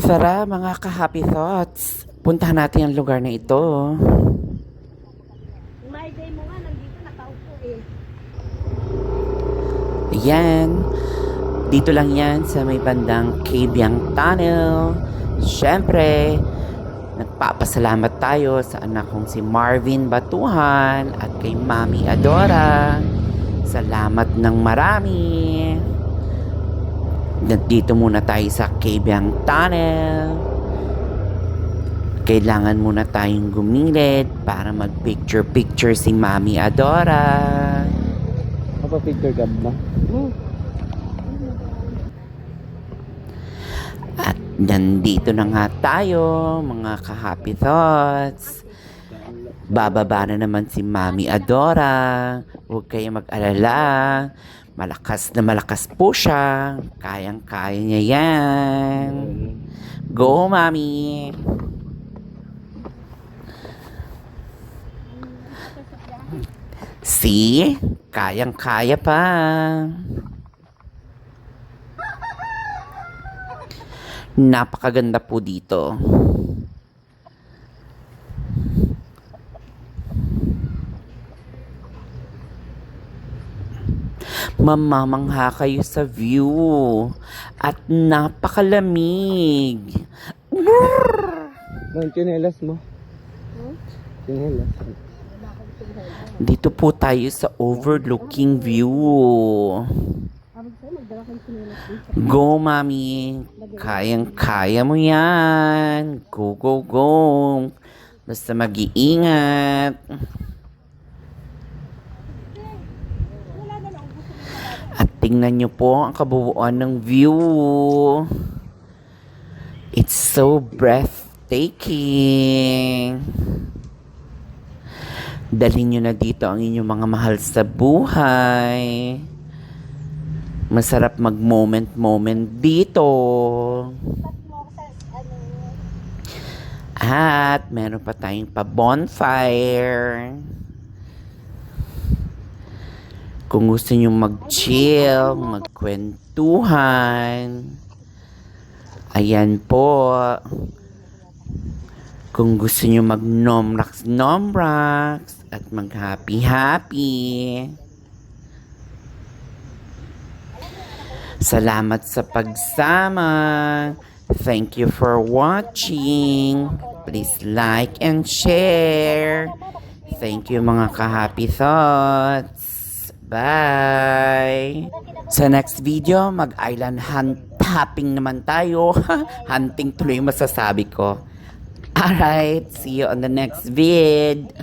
Tara mga ka-happy thoughts, puntahan natin ang lugar na ito. My day mo nga, nandito nakaupo eh. Ayan, dito lang yan sa may bandang Kabyang Tunnel. Siyempre, nagpapasalamat tayo sa anak kong si Marvin Batuhan at kay Mami Adora. Salamat ng marami. Dito muna tayo sa Kabyang Tunnel. Kailangan muna tayong gumilid para mag-picture-picture si Mami Adora. Mapa-picture ka ba? At nandito na nga tayo, mga ka-happy thoughts. Bababa na naman si Mami Adora. Huwag kayong mag-alala. Malakas na malakas po siya. Kayang-kaya niya yan. Go, Mami! See? Kayang-kaya pa. Napakaganda po dito. Mamamangha kayo sa view at napakalamig. Ang chinelas mo. Chinelas. Dito po tayo sa overlooking view. Go, Mami. Kayang-kaya mo yan. Go, go, go. Basta mag-iingat. At tingnan nyo po ang kabuuan ng view. It's so breathtaking. Dalhin nyo na dito ang inyong mga mahal sa buhay. Masarap mag-moment-moment dito. At meron pa tayong pa-bonfire. Kung gusto nyo mag-chill, magkwentuhan, ayan po. Kung gusto nyo mag-nomrax at mag-happy-happy. Salamat sa pagsama. Thank you for watching. Please like and share. Thank you mga ka-happy thoughts. Bye! Sa next video, mag-island hopping naman tayo. Hunting tuloy masasabi ko. Alright, see you on the next vid.